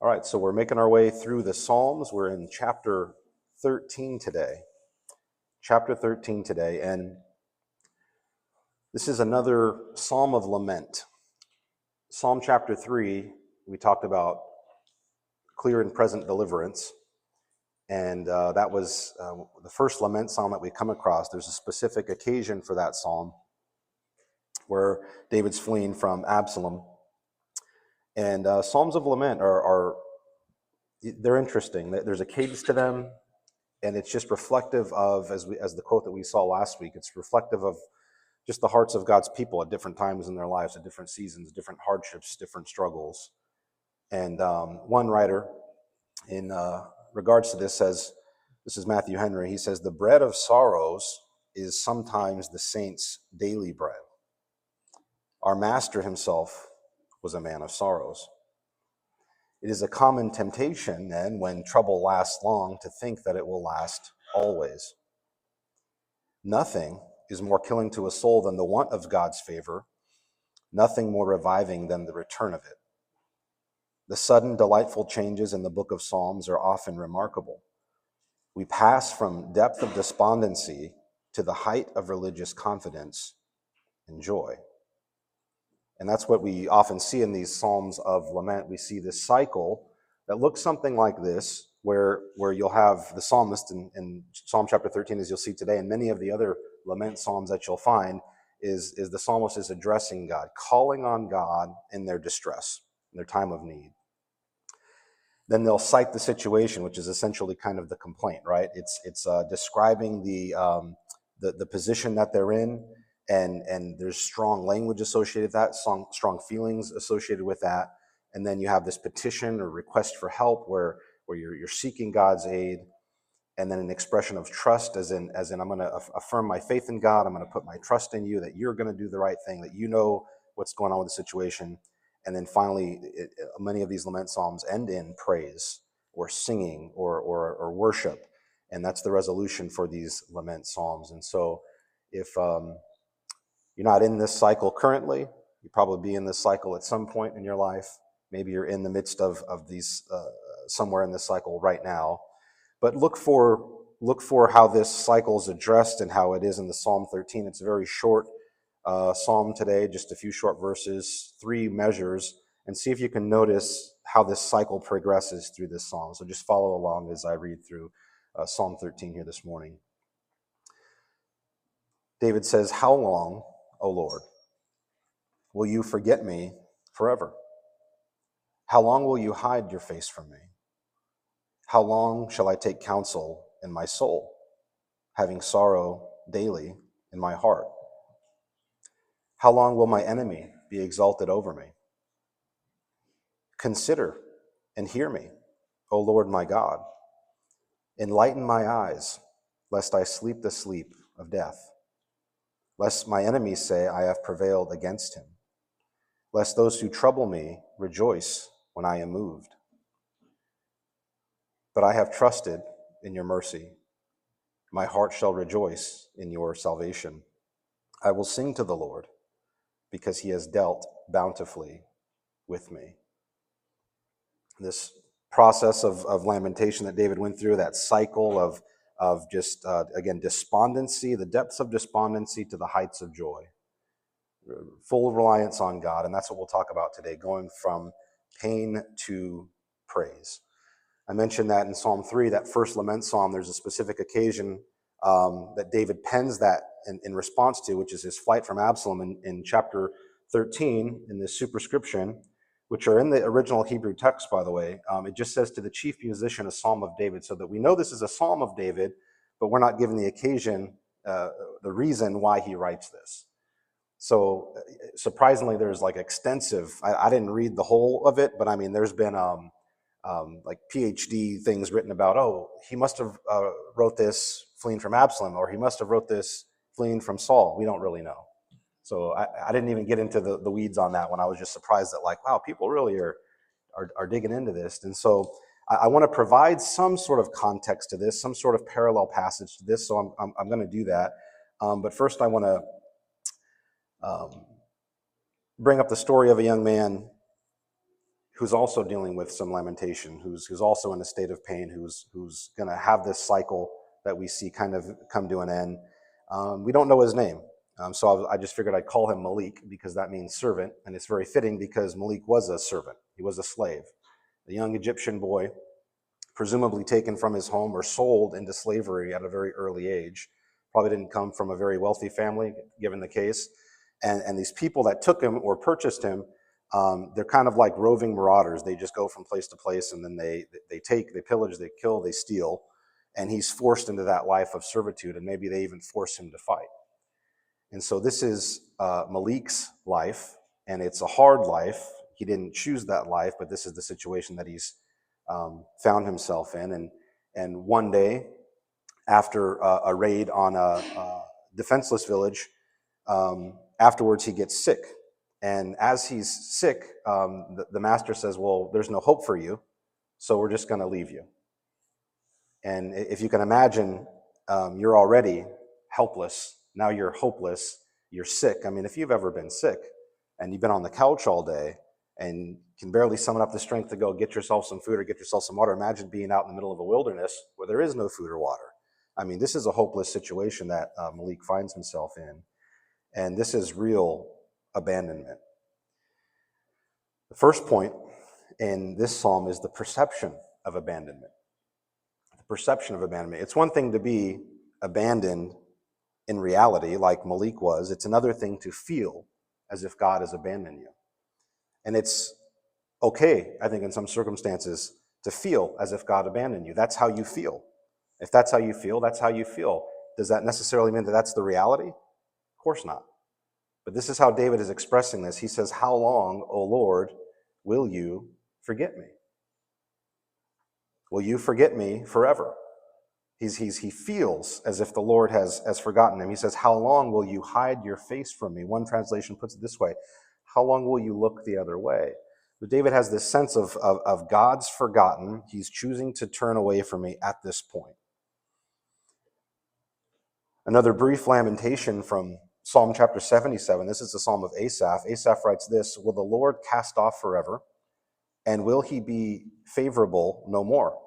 All right, so we're making our way through the Psalms. We're in chapter 13 today. Chapter 13 today, and this is another Psalm of Lament. Psalm chapter 3, we talked about clear and present deliverance, and that was the first lament psalm that we come across. There's a specific occasion for that psalm where David's fleeing from Absalom. And Psalms of Lament they're interesting. There's a cadence to them, and it's just reflective of, as the quote that we saw last week, it's reflective of just the hearts of God's people at different times in their lives, at different seasons, different hardships, different struggles. And one writer in regards to this says, this is Matthew Henry, he says, "The bread of sorrows is sometimes the saint's daily bread. Our master himself was a man of sorrows. It is a common temptation, then, when trouble lasts long, to think that it will last always. Nothing is more killing to a soul than the want of God's favor, nothing more reviving than the return of it. The sudden, delightful changes in the book of Psalms are often remarkable. We pass from depth of despondency to the height of religious confidence and joy." And that's what we often see in these Psalms of Lament. We see this cycle that looks something like this, where you'll have the psalmist in Psalm chapter 13, as you'll see today, and many of the other lament psalms that you'll find, is the psalmist is addressing God, calling on God in their distress, in their time of need. Then they'll cite the situation, which is essentially kind of the complaint, right? It's describing the position that they're in, and there's strong language associated with that, strong feelings associated with that, and then you have this petition or request for help where you're seeking God's aid, and then an expression of trust, as in I'm going to affirm my faith in God. I'm going to put my trust in you that you're going to do the right thing, that you know what's going on with the situation. And then finally, many of these lament psalms end in praise or singing or worship, and that's the resolution for these lament psalms. And so if you're not in this cycle currently, you'll probably be in this cycle at some point in your life. Maybe you're in the midst of these, somewhere in this cycle right now. But look for how this cycle is addressed and how it is in the Psalm 13. It's a very short psalm today, just a few short verses, 3 measures, and see if you can notice how this cycle progresses through this psalm. So just follow along as I read through Psalm 13 here this morning. David says, "How long, O Lord, will you forget me forever? How long will you hide your face from me? How long shall I take counsel in my soul, having sorrow daily in my heart? How long will my enemy be exalted over me? Consider and hear me, O Lord my God. Enlighten my eyes, lest I sleep the sleep of death. Lest my enemies say, I have prevailed against him. Lest those who trouble me rejoice when I am moved. But I have trusted in your mercy. My heart shall rejoice in your salvation. I will sing to the Lord, because he has dealt bountifully with me." This process of lamentation that David went through, that cycle of just, again, despondency, the depths of despondency to the heights of joy, full reliance on God. And that's what we'll talk about today, going from pain to praise. I mentioned that in Psalm 3, that first lament psalm, there's a specific occasion that David pens that in response to, which is his flight from Absalom in chapter 13, in this superscription, which are in the original Hebrew text, by the way. It just says, "To the chief musician, a psalm of David," so that we know this is a psalm of David, but we're not given the occasion, the reason why he writes this. So surprisingly, there's like extensive, I didn't read the whole of it, but I mean, there's been like PhD things written about, he must have wrote this fleeing from Absalom, or he must have wrote this fleeing from Saul. We don't really know. So I didn't even get into the weeds on that one. I was just surprised that, like, wow, people really are digging into this. And so I want to provide some sort of context to this, some sort of parallel passage to this. So I'm going to do that. But first, I want to bring up the story of a young man who's also dealing with some lamentation, who's also in a state of pain, who's going to have this cycle that we see kind of come to an end. We don't know his name, so I just figured I'd call him Malik because that means servant, and it's very fitting because Malik was a servant. He was a slave, a young Egyptian boy, presumably taken from his home or sold into slavery at a very early age. Probably didn't come from a very wealthy family, given the case. And these people that took him or purchased him, they're kind of like roving marauders. They just go from place to place, and then they take, they pillage, they kill, they steal, and he's forced into that life of servitude, and maybe they even force him to fight. And so this is Malik's life, and it's a hard life. He didn't choose that life, but this is the situation that he's found himself in. And one day, after a raid on a defenseless village, afterwards he gets sick. And as he's sick, the master says, well, there's no hope for you, so we're just going to leave you. And if you can imagine, you're already helpless. Now you're hopeless. You're sick. I mean, if you've ever been sick and you've been on the couch all day and can barely summon up the strength to go get yourself some food or get yourself some water, imagine being out in the middle of a wilderness where there is no food or water. I mean, this is a hopeless situation that Malik finds himself in. And this is real abandonment. The first point in this psalm is the perception of abandonment. The perception of abandonment. It's one thing to be abandoned in reality, like Malik was. It's another thing to feel as if God has abandoned you. And it's okay, I think, in some circumstances, to feel as if God abandoned you. That's how you feel. If that's how you feel, that's how you feel. Does that necessarily mean that that's the reality? Of course not. But this is how David is expressing this. He says, how long, O Lord, will you forget me? Will you forget me forever? He feels as if the Lord has forgotten him. He says, how long will you hide your face from me? One translation puts it this way, how long will you look the other way? But David has this sense of God's forgotten. He's choosing to turn away from me at this point. Another brief lamentation from Psalm chapter 77. This is the Psalm of Asaph. Asaph writes this, will the Lord cast off forever? And will he be favorable no more?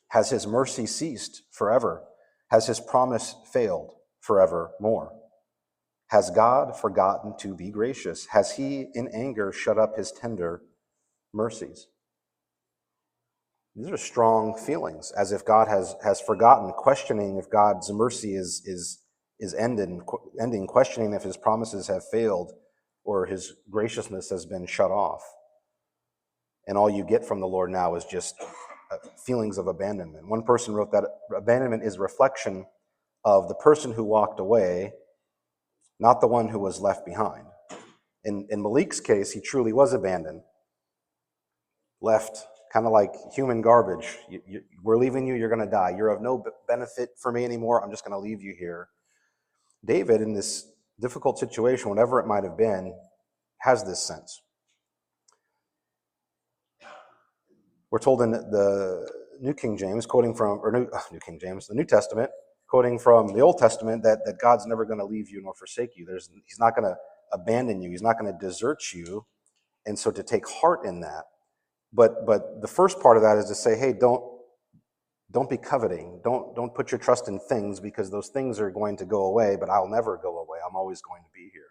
Has his mercy ceased forever? Has his promise failed forevermore? Has God forgotten to be gracious? Has he in anger shut up his tender mercies? These are strong feelings, as if God has forgotten, questioning if God's mercy is ending, questioning if his promises have failed or his graciousness has been shut off. And all you get from the Lord now is just feelings of abandonment. One person wrote that abandonment is reflection of the person who walked away, not the one who was left behind. In Malik's case, he truly was abandoned, left kind of like human garbage. We're leaving you, you're going to die. You're of no benefit for me anymore. I'm just going to leave you here. David, in this difficult situation, whatever it might have been, has this sense. We're told in the New King James, the New Testament, quoting from the Old Testament, that God's never going to leave you nor forsake you. He's not going to abandon you. He's not going to desert you. And so to take heart in that. But the first part of that is to say, hey, don't be coveting. Don't put your trust in things, because those things are going to go away, but I'll never go away. I'm always going to be here.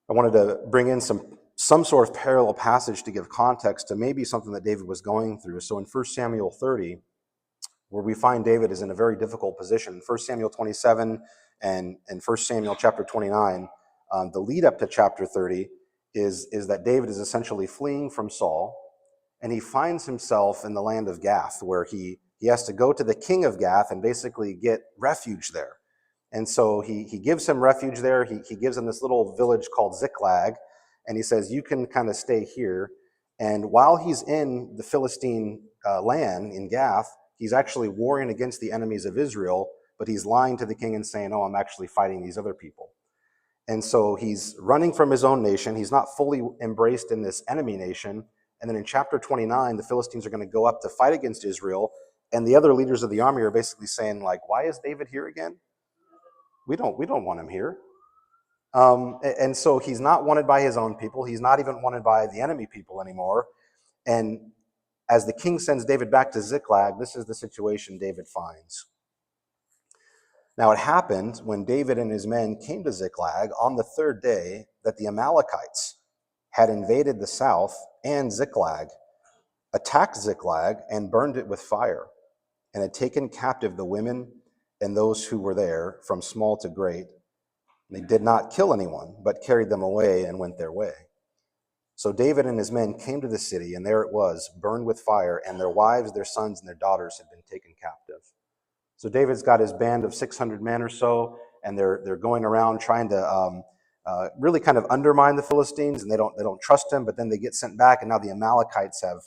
I wanted to bring in some sort of parallel passage to give context to maybe something that David was going through. So in 1 Samuel 30, where we find David is in a very difficult position, 1 Samuel 27 and 1 Samuel chapter 29, the lead up to chapter 30 is that David is essentially fleeing from Saul, and he finds himself in the land of Gath, where he has to go to the king of Gath and basically get refuge there. And so he gives him refuge there. He gives him this little village called Ziklag, and he says, you can kind of stay here. And while he's in the Philistine land in Gath, he's actually warring against the enemies of Israel, but he's lying to the king and saying, oh, I'm actually fighting these other people. And so he's running from his own nation. He's not fully embraced in this enemy nation. And then in chapter 29, the Philistines are going to go up to fight against Israel. And the other leaders of the army are basically saying, like, why is David here again? We don't want him here. And so he's not wanted by his own people. He's not even wanted by the enemy people anymore. And as the king sends David back to Ziklag, this is the situation David finds. Now it happened when David and his men came to Ziklag on the third day that the Amalekites had invaded the south and Ziklag, attacked Ziklag, and burned it with fire, and had taken captive the women and those who were there, from small to great. They did not kill anyone, but carried them away and went their way. So David and his men came to the city, and there it was, burned with fire, and their wives, their sons, and their daughters had been taken captive. So David's got his band of 600 men or so, and they're going around trying to really kind of undermine the Philistines, and they don't trust him. But then they get sent back, and now the Amalekites have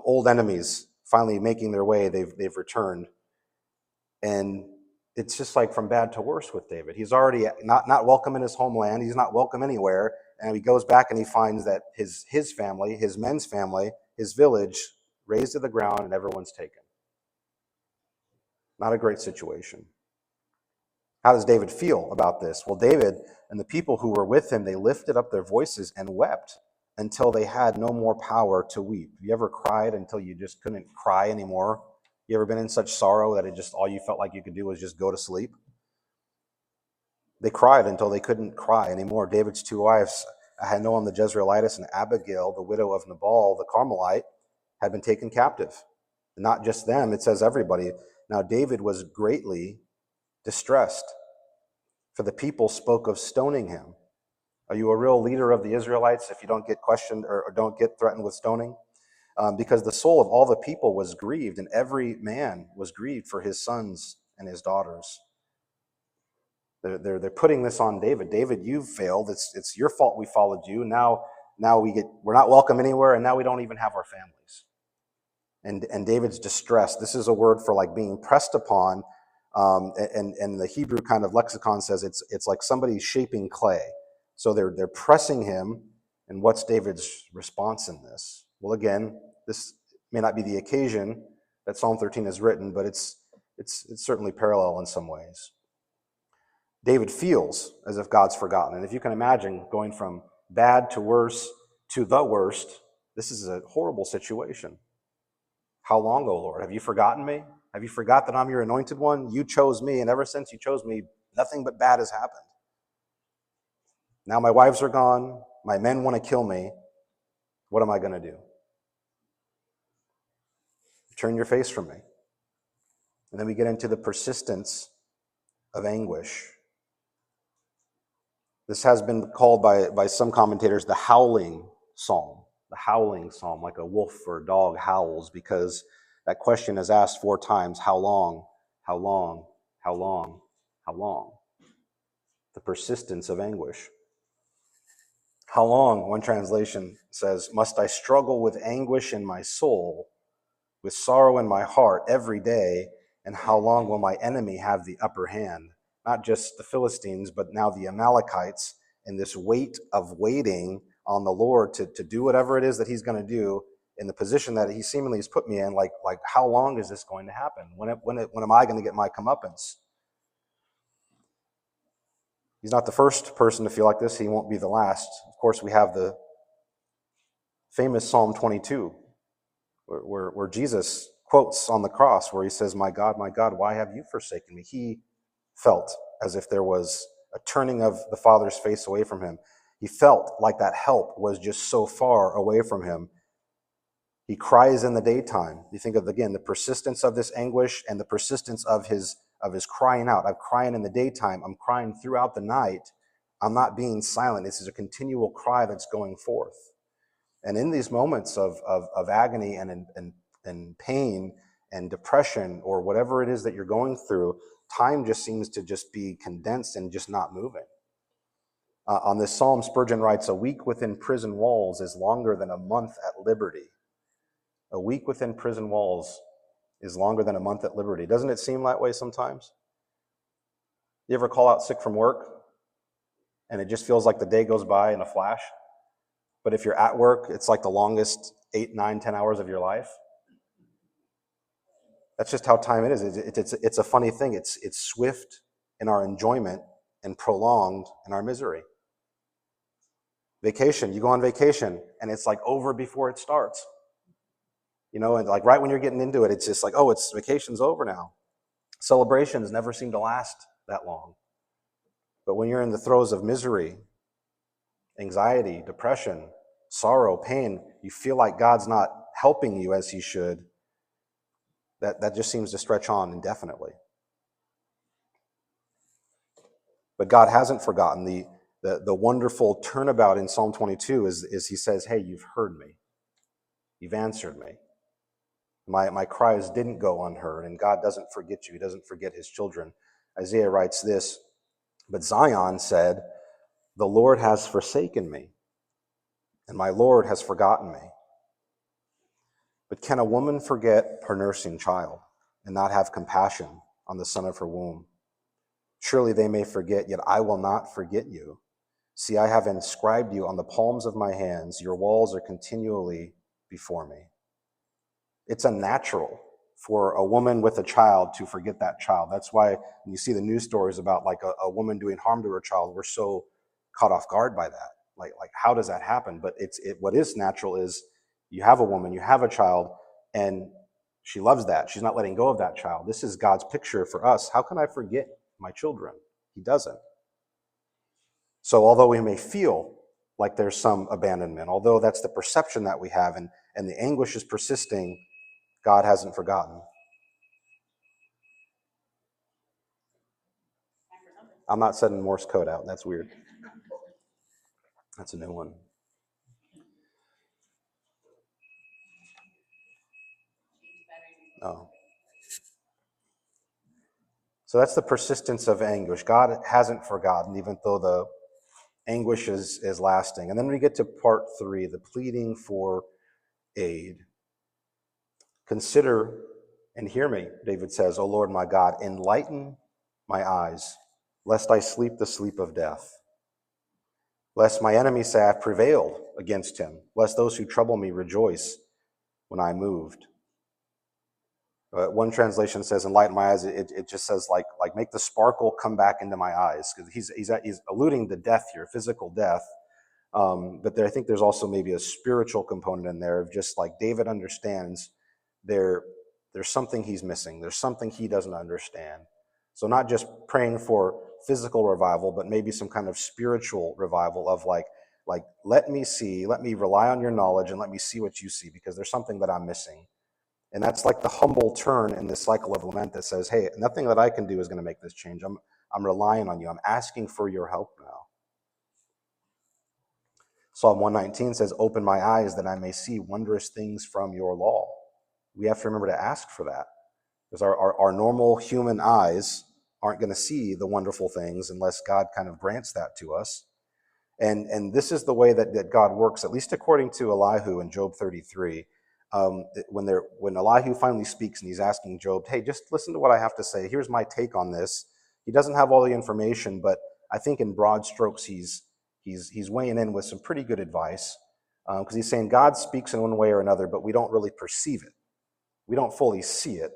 old enemies finally making their way. They've returned, and it's just like from bad to worse with David. He's already not welcome in his homeland. He's not welcome anywhere, and he goes back and he finds that his family, his men's family, his village, razed to the ground, and everyone's taken. Not a great situation. How does David feel about this? Well, David and the people who were with him, they lifted up their voices and wept until they had no more power to weep. Have you ever cried until you just couldn't cry anymore? You ever been in such sorrow that it just all you felt like you could do was just go to sleep? They cried until they couldn't cry anymore. David's two wives, Ahinoam the Jezreelitess and Abigail, the widow of Nabal the Carmelite, had been taken captive. Not just them, it says everybody. Now David was greatly distressed, for the people spoke of stoning him. Are you a real leader of the Israelites if you don't get questioned or don't get threatened with stoning? Because the soul of all the people was grieved, and every man was grieved for his sons and his daughters. They're putting this on David. David, you've failed. It's your fault we followed you. Now we're not welcome anywhere, and now we don't even have our families. And David's distressed. This is a word for like being pressed upon. And the Hebrew kind of lexicon says it's like somebody shaping clay. So they're pressing him. And what's David's response in this? Well, again, this may not be the occasion that Psalm 13 is written, but it's certainly parallel in some ways. David feels as if God's forgotten. And if you can imagine going from bad to worse to the worst, this is a horrible situation. How long, O Lord? Have you forgotten me? Have you forgot that I'm your anointed one? You chose me, and ever since you chose me, nothing but bad has happened. Now my wives are gone. My men want to kill me. What am I going to do? Turn your face from me. And then we get into the persistence of anguish. This has been called by some commentators the howling psalm. The howling psalm, like a wolf or a dog howls, because that question is asked 4 times. How long? How long? How long? How long? The persistence of anguish. How long, one translation says, must I struggle with anguish in my soul, with sorrow in my heart every day, and how long will my enemy have the upper hand? Not just the Philistines, but now the Amalekites, and this weight of waiting on the Lord to do whatever it is that he's going to do in the position that he seemingly has put me in. Like how long is this going to happen? When am I going to get my comeuppance? He's not the first person to feel like this. He won't be the last. Of course, we have the famous Psalm 22, where Jesus quotes on the cross, where he says, my God, why have you forsaken me? He felt as if there was a turning of the Father's face away from him. He felt like that help was just so far away from him. He cries in the daytime. You think of, again, the persistence of this anguish and the persistence of his crying out. I'm crying in the daytime. I'm crying throughout the night. I'm not being silent. This is a continual cry that's going forth. And in these moments of agony and pain and depression, or whatever it is that you're going through, time just seems to just be condensed and just not moving. On this psalm, Spurgeon writes, a week within prison walls is longer than a month at liberty. A week within prison walls is longer than a month at liberty. Doesn't it seem that way sometimes? You ever call out sick from work and it just feels like the day goes by in a flash? But if you're at work, it's like the longest 8, 9, 10 hours of your life. That's just how time it is. It's a funny thing. It's swift in our enjoyment, and prolonged in our misery. Vacation, you go on vacation, and it's like over before it starts. And like right when you're getting into it, it's just like, oh, it's vacation's over now. Celebrations never seem to last that long. But when you're in the throes of misery, anxiety, depression, sorrow, pain, you feel like God's not helping you as he should, that just seems to stretch on indefinitely. But God hasn't forgotten. The wonderful turnabout in Psalm 22 is he says, hey, you've heard me. You've answered me. My cries didn't go unheard, and God doesn't forget you. He doesn't forget his children. Isaiah writes this, but Zion said, the Lord has forsaken me, and my Lord has forgotten me. But can a woman forget her nursing child and not have compassion on the son of her womb? Surely they may forget, yet I will not forget you. See, I have inscribed you on the palms of my hands. Your walls are continually before me. It's unnatural for a woman with a child to forget that child. That's why when you see the news stories about like a woman doing harm to her child, we're so caught off guard by that. Like how does that happen? But what is natural is you have a woman, you have a child, and she loves that. She's not letting go of that child. This is God's picture for us. How can I forget my children? He doesn't. So although we may feel like there's some abandonment, although that's the perception that we have, and the anguish is persisting, God hasn't forgotten. I'm not setting Morse code out. That's weird. That's a new one. Oh. So that's the persistence of anguish. God hasn't forgotten, even though the anguish is lasting. And then we get to part 3, the pleading for aid. Consider and hear me, David says, O Lord my God, enlighten my eyes, lest I sleep the sleep of death. Lest my enemies say I have prevailed against him, lest those who trouble me rejoice when I moved. One translation says, enlighten my eyes. It just says like make the sparkle come back into my eyes, because he's alluding to death here, physical death. But I think there's also maybe a spiritual component in there of just like David understands there's something he's missing. There's something he doesn't understand. So not just praying for physical revival, but maybe some kind of spiritual revival of like let me rely on your knowledge and let me see what you see, because there's something that I'm missing. And that's like the humble turn in this cycle of lament that says, hey, nothing that I can do is going to make this change. I'm relying on you. I'm asking for your help now. Psalm 119 says, open my eyes that I may see wondrous things from your law. We have to remember to ask for that, because our normal human eyes aren't going to see the wonderful things unless God kind of grants that to us. And this is the way that God works, at least according to Elihu in Job 33. When Elihu finally speaks and he's asking Job, hey, just listen to what I have to say. Here's my take on this. He doesn't have all the information, but I think in broad strokes he's weighing in with some pretty good advice, because he's saying God speaks in one way or another, but we don't really perceive it. We don't fully see it.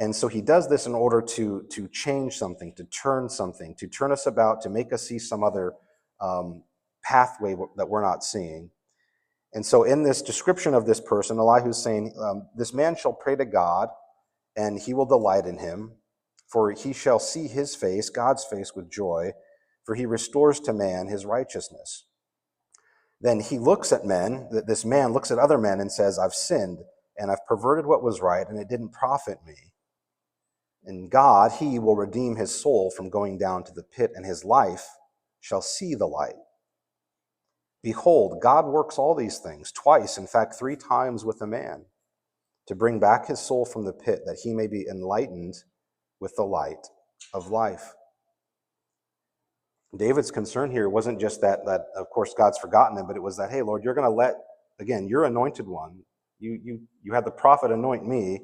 And so he does this in order to change something, to turn something, to turn us about, to make us see some other pathway that we're not seeing. And so in this description of this person, Elihu's saying, this man shall pray to God, and he will delight in him, for he shall see his face, God's face, with joy, for he restores to man his righteousness. Then he looks at men, this man looks at other men and says, I've sinned, and I've perverted what was right, and it didn't profit me. And God, he will redeem his soul from going down to the pit, and his life shall see the light. Behold, God works all these things, twice, in fact, 3 times with a man, to bring back his soul from the pit, that he may be enlightened with the light of life. David's concern here wasn't just that of course God's forgotten him, but it was that, hey, Lord, you're going to let, again, your anointed one, you had the prophet anoint me,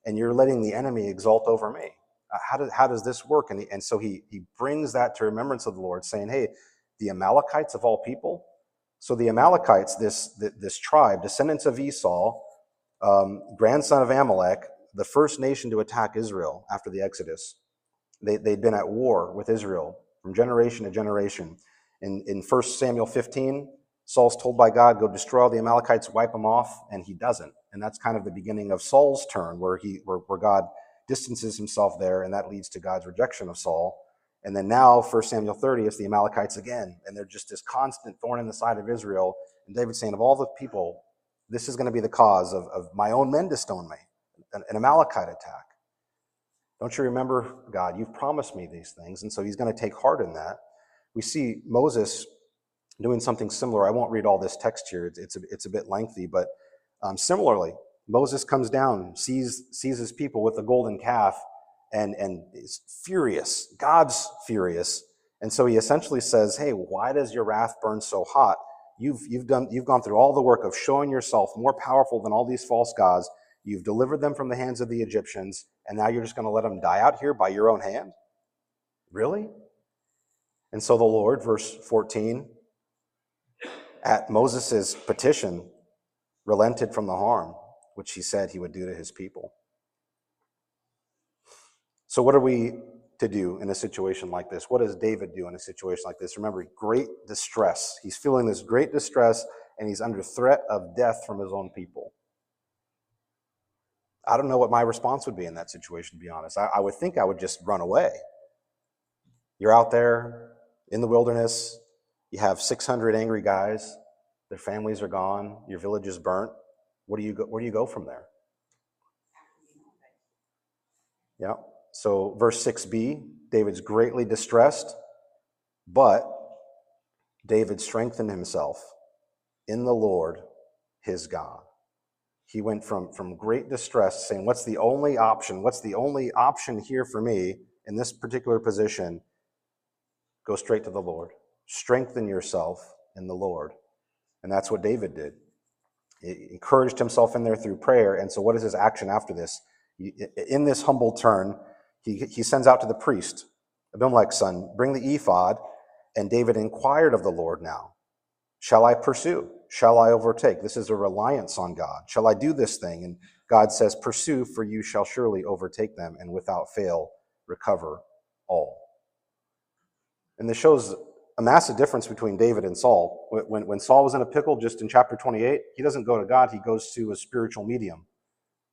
and you're letting the enemy exalt over me. How does this work? And so he brings that to remembrance of the Lord, saying, hey, the Amalekites of all people. So the Amalekites, this tribe, descendants of Esau, grandson of Amalek, the first nation to attack Israel after the Exodus. They'd been at war with Israel from generation to generation. In 1 Samuel 15, Saul's told by God, go destroy all the Amalekites, wipe them off, and he doesn't. And that's kind of the beginning of Saul's turn, where God distances himself there, and that leads to God's rejection of Saul. And then now, 1 Samuel 30, it's the Amalekites again, and they're just this constant thorn in the side of Israel. And David's saying, of all the people, this is going to be the cause of my own men to stone me, an Amalekite attack. Don't you remember, God, you've promised me these things. And so he's going to take heart in that. We see Moses doing something similar. I won't read all this text here. It's a bit lengthy, but similarly, Moses comes down, sees his people with the golden calf, and is furious. God's furious. And so he essentially says, hey, why does your wrath burn so hot? You've gone through all the work of showing yourself more powerful than all these false gods. You've delivered them from the hands of the Egyptians, and now you're just going to let them die out here by your own hand? Really? And so the Lord, verse 14, at Moses' petition, relented from the harm which he said he would do to his people. So what are we to do in a situation like this? What does David do in a situation like this? Remember, great distress. He's feeling this great distress, and he's under threat of death from his own people. I don't know what my response would be in that situation, to be honest. I would think I would just run away. You're out there in the wilderness. You have 600 angry guys. Their families are gone. Your village is burnt. Where do you go from there? Yeah. So verse 6b, David's greatly distressed, but David strengthened himself in the Lord, his God. He went from great distress, saying, what's the only option? What's the only option here for me in this particular position? Go straight to the Lord. Strengthen yourself in the Lord. And that's what David did. He encouraged himself in there through prayer. And so what is his action after this? In this humble turn, he sends out to the priest, Abimelech's son, bring the ephod. And David inquired of the Lord now, shall I pursue? Shall I overtake? This is a reliance on God. Shall I do this thing? And God says, pursue, for you shall surely overtake them, and without fail recover all. And this shows a massive difference between David and Saul. When Saul was in a pickle, just in chapter 28, he doesn't go to God, he goes to a spiritual medium.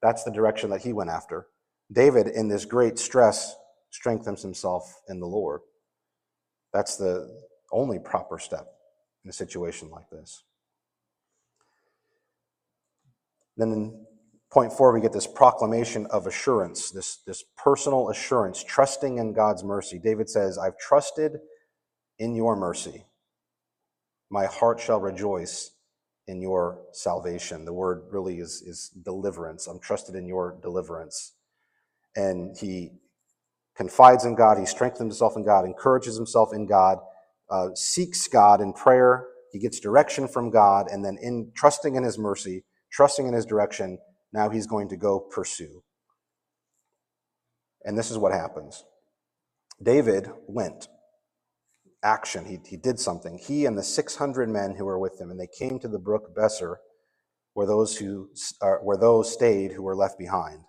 That's the direction that he went after. David, in this great stress, strengthens himself in the Lord. That's the only proper step in a situation like this. Then in point 4, we get this proclamation of assurance, this personal assurance, trusting in God's mercy. David says, I've trusted in your mercy. My heart shall rejoice in your salvation. The word really is deliverance. I'm trusted in your deliverance. And he confides in God. He strengthens himself in God, encourages himself in God, seeks God in prayer. He gets direction from God. And then in trusting in his mercy, trusting in his direction, now he's going to go pursue. And this is what happens. David went. Action. He did something. He and the 600 men who were with him, and they came to the brook Besser, where those stayed who were left behind.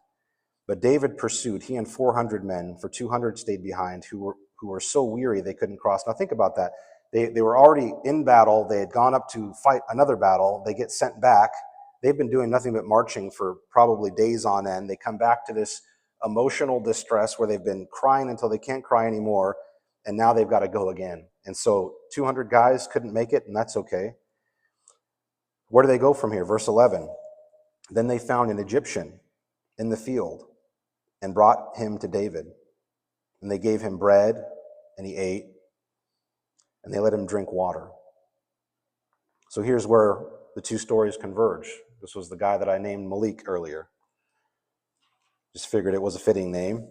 But David pursued, he and 400 men, for 200 stayed behind, who were so weary they couldn't cross. Now think about that. They were already in battle. They had gone up to fight another battle. They get sent back. They've been doing nothing but marching for probably days on end. They come back to this emotional distress where they've been crying until they can't cry anymore, and now they've got to go again. And so 200 guys couldn't make it, and that's okay. Where do they go from here? Verse 11. Then they found an Egyptian in the field and brought him to David. And they gave him bread, and he ate, and they let him drink water. So here's where the two stories converge. This was the guy that I named Malik earlier. Just figured it was a fitting name.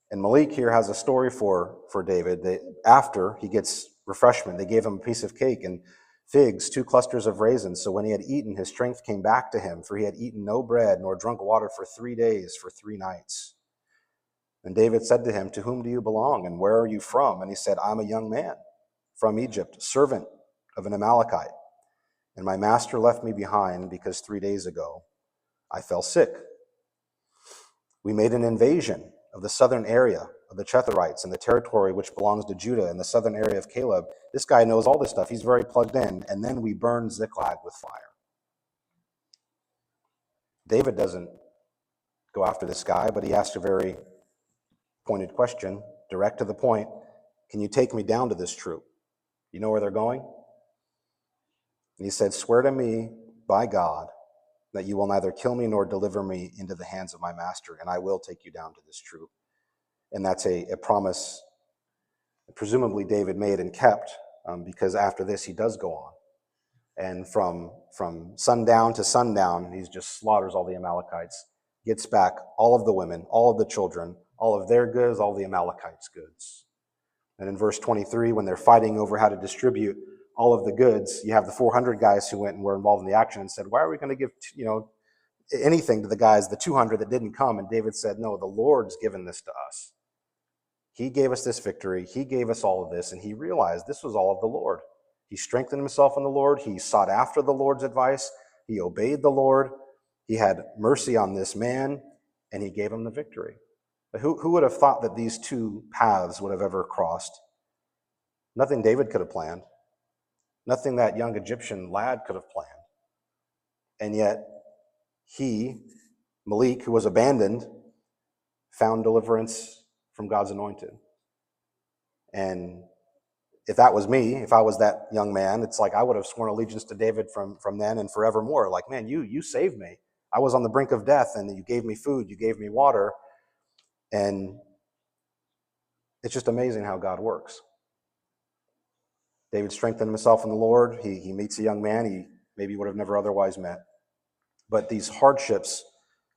And Malik here has a story for David. After he gets refreshment, they gave him a piece of cake and figs, 2 clusters of raisins. So when he had eaten, his strength came back to him, for he had eaten no bread nor drunk water for 3 days, for 3 nights. And David said to him, to whom do you belong, and where are you from? And he said, I'm a young man from Egypt, servant of an Amalekite. And my master left me behind because 3 days ago I fell sick. We made an invasion of the southern area of the Chetherites and the territory which belongs to Judah and the southern area of Caleb. This guy knows all this stuff. He's very plugged in. And then we burn Ziklag with fire. David doesn't go after this guy, but he asks a very pointed question, direct to the point. Can you take me down to this troop? You know where they're going? And he said, swear to me by God that you will neither kill me nor deliver me into the hands of my master, and I will take you down to this troop. And that's a promise presumably David made and kept, because after this he does go on. And from sundown to sundown, he just slaughters all the Amalekites, gets back all of the women, all of the children, all of their goods, all the Amalekites' goods. And in verse 23, when they're fighting over how to distribute all of the goods, you have the 400 guys who went and were involved in the action and said, why are we going to give anything to the guys, the 200 that didn't come? And David said, no, the Lord's given this to us. He gave us this victory. He gave us all of this, and he realized this was all of the Lord. He strengthened himself in the Lord. He sought after the Lord's advice. He obeyed the Lord. He had mercy on this man, and he gave him the victory. But who would have thought that these two paths would have ever crossed? Nothing David could have planned. Nothing that young Egyptian lad could have planned. And yet, he, Malik, who was abandoned, found deliverance from God's anointed. And if that was me, if I was that young man, it's like I would have sworn allegiance to David from then and forevermore. Like, man, you saved me. I was on the brink of death, and you gave me food, you gave me water. And it's just amazing how God works. David strengthened himself in the Lord. He meets a young man he maybe would have never otherwise met. But these hardships,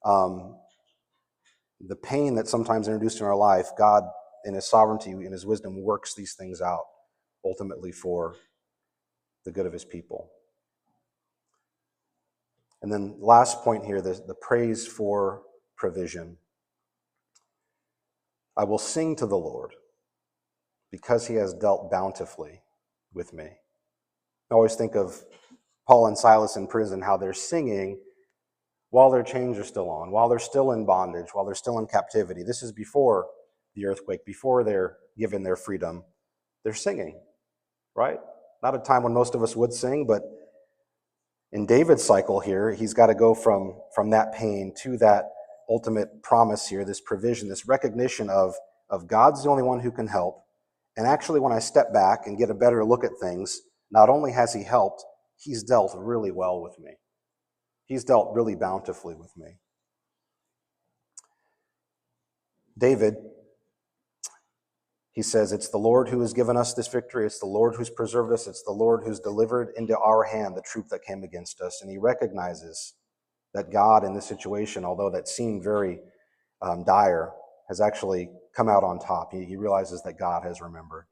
the pain that sometimes introduced in our life, God, in his sovereignty, in his wisdom, works these things out ultimately for the good of his people. And then last point here, the praise for provision. I will sing to the Lord because he has dealt bountifully with me. I always think of Paul and Silas in prison, how they're singing while their chains are still on, while they're still in bondage, while they're still in captivity. This is before the earthquake, before they're given their freedom. They're singing, right? Not a time when most of us would sing, but in David's cycle here, he's got to go from that pain to that ultimate promise here, this provision, this recognition of God's the only one who can help. And actually, when I step back and get a better look at things, not only has he helped, he's dealt really well with me. He's dealt really bountifully with me. David, he says, it's the Lord who has given us this victory. It's the Lord who's preserved us. It's the Lord who's delivered into our hand the troop that came against us. And he recognizes that God in this situation, although that seemed very dire, has actually come out on top. He realizes that God has remembered.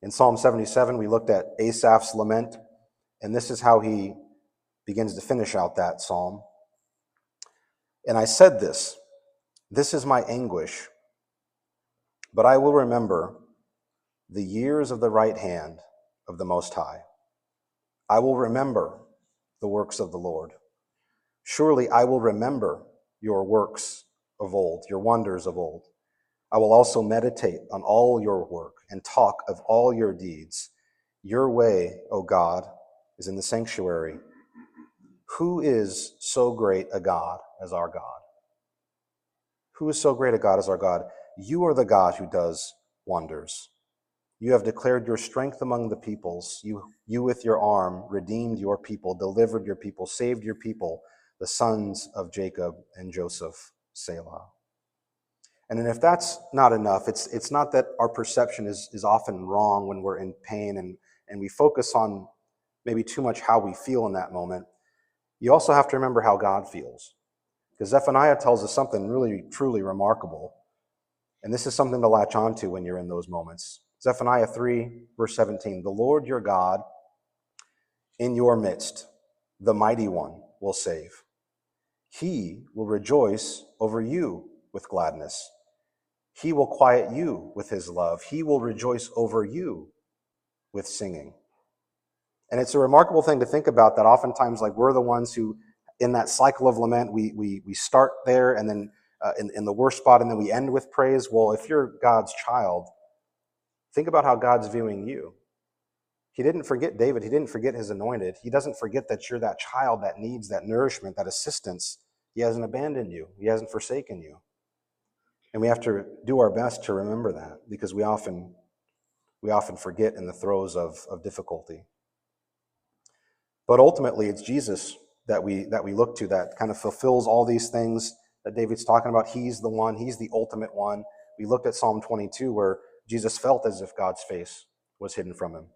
In Psalm 77, we looked at Asaph's lament, and this is how he begins to finish out that psalm. And I said this is my anguish, but I will remember the years of the right hand of the Most High. I will remember the works of the Lord. Surely I will remember your works of old, your wonders of old. I will also meditate on all your work and talk of all your deeds. Your way, O God, is in the sanctuary. Who is so great a God as our God? Who is so great a God as our God? You are the God who does wonders. You have declared your strength among the peoples. You with your arm redeemed your people, delivered your people, saved your people, the sons of Jacob and Joseph, Selah. And then if that's not enough, it's not that our perception is often wrong when we're in pain and we focus on maybe too much how we feel in that moment. You also have to remember how God feels. Because Zephaniah tells us something really, truly remarkable. And this is something to latch onto when you're in those moments. Zephaniah 3, verse 17, the Lord your God in your midst, the mighty one, will save. He will rejoice over you with gladness. He will quiet you with his love. He will rejoice over you with singing. And it's a remarkable thing to think about that oftentimes, like, we're the ones who, in that cycle of lament, we start there, and then in the worst spot, and then we end with praise. Well, if you're God's child, think about how God's viewing you. He didn't forget David. He didn't forget his anointed. He doesn't forget that you're that child that needs that nourishment, that assistance. He hasn't abandoned you. He hasn't forsaken you. And we have to do our best to remember that, because we often forget in the throes of difficulty. But ultimately, it's Jesus that we look to, that kind of fulfills all these things that David's talking about. He's the one. He's the ultimate one. We looked at Psalm 22, where Jesus felt as if God's face was hidden from him.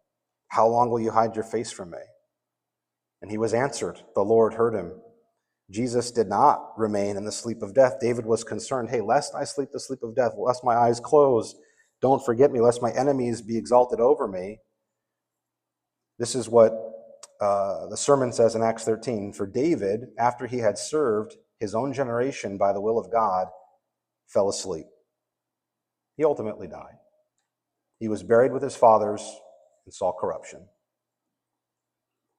How long will you hide your face from me? And he was answered. The Lord heard him. Jesus did not remain in the sleep of death. David was concerned, hey, lest I sleep the sleep of death, lest my eyes close, don't forget me, lest my enemies be exalted over me. This is what the sermon says in Acts 13. For David, after he had served his own generation by the will of God, fell asleep. He ultimately died. He was buried with his fathers and saw corruption.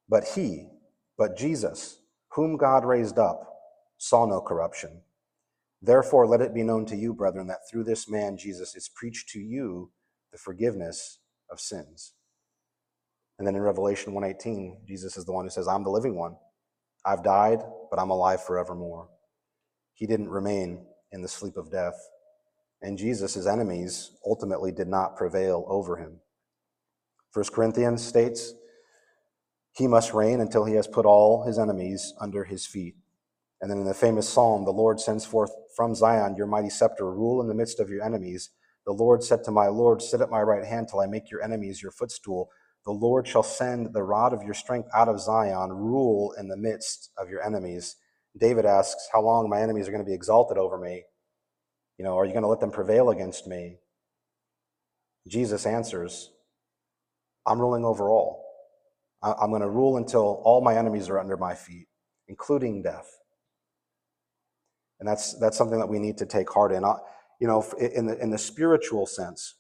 But Jesus, whom God raised up, saw no corruption. Therefore, let it be known to you, brethren, that through this man, Jesus, is preached to you the forgiveness of sins. And then in Revelation 1:18, Jesus is the one who says, I'm the living one. I've died, but I'm alive forevermore. He didn't remain in the sleep of death. And Jesus' enemies ultimately did not prevail over him. 1 Corinthians states, he must reign until he has put all his enemies under his feet. And then in the famous psalm, the Lord sends forth from Zion your mighty scepter, rule in the midst of your enemies. The Lord said to my Lord, sit at my right hand till I make your enemies your footstool. The Lord shall send the rod of your strength out of Zion, rule in the midst of your enemies. David asks, how long my enemies are going to be exalted over me? Are you going to let them prevail against me? Jesus answers, I'm ruling over all. I'm going to rule until all my enemies are under my feet, including death. And that's something that we need to take heart in. In the spiritual sense,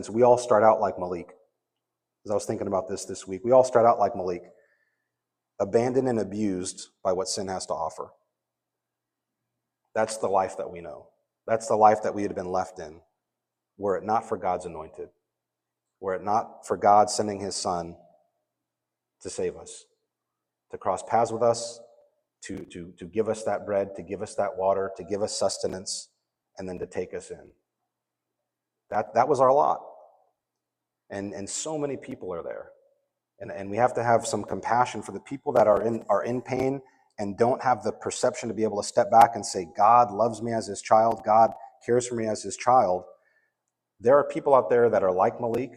we all start out like Malik. As I was thinking about this week, we all start out like Malik, abandoned and abused by what sin has to offer. That's the life that we know. That's the life that we had been left in, were it not for God's anointed, were it not for God sending his son to save us, to cross paths with us, to give us that bread, to give us that water, to give us sustenance, and then to take us in. That was our lot. And so many people are there. And we have to have some compassion for the people that are in pain and don't have the perception to be able to step back and say, God loves me as his child, God cares for me as his child. There are people out there that are like Malik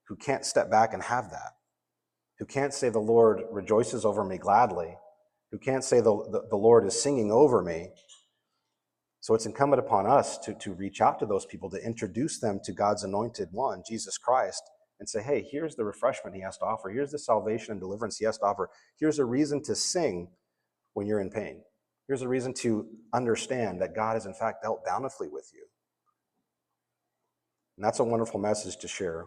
who can't step back and have that, who can't say the Lord rejoices over me gladly, who can't say the Lord is singing over me. So it's incumbent upon us to reach out to those people, to introduce them to God's anointed one, Jesus Christ, and say, hey, here's the refreshment he has to offer. Here's the salvation and deliverance he has to offer. Here's a reason to sing when you're in pain. Here's a reason to understand that God has in fact dealt bountifully with you. And that's a wonderful message to share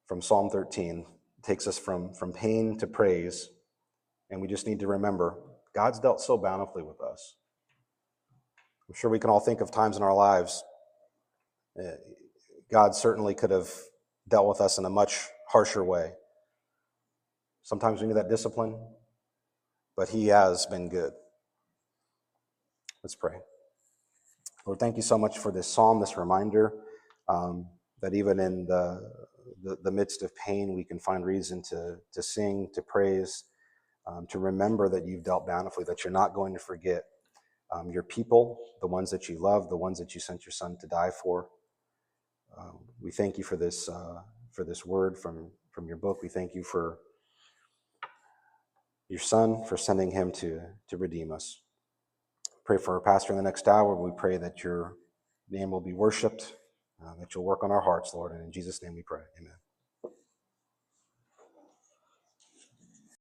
from Psalm 13. It takes us from pain to praise. And we just need to remember, God's dealt so bountifully with us. I'm sure we can all think of times in our lives, God certainly could have dealt with us in a much harsher way. Sometimes we need that discipline, but he has been good. Let's pray. Lord, thank you so much for this psalm, this reminder that even in the midst of pain, we can find reason to sing, to praise, to remember that you've dealt bountifully, that you're not going to forget your people, the ones that you love, the ones that you sent your son to die for. We thank you for this word from your book. We thank you for your son, for sending him to redeem us. Pray for our pastor in the next hour. We pray that your name will be worshiped, that you'll work on our hearts, Lord. And in Jesus' name we pray. Amen.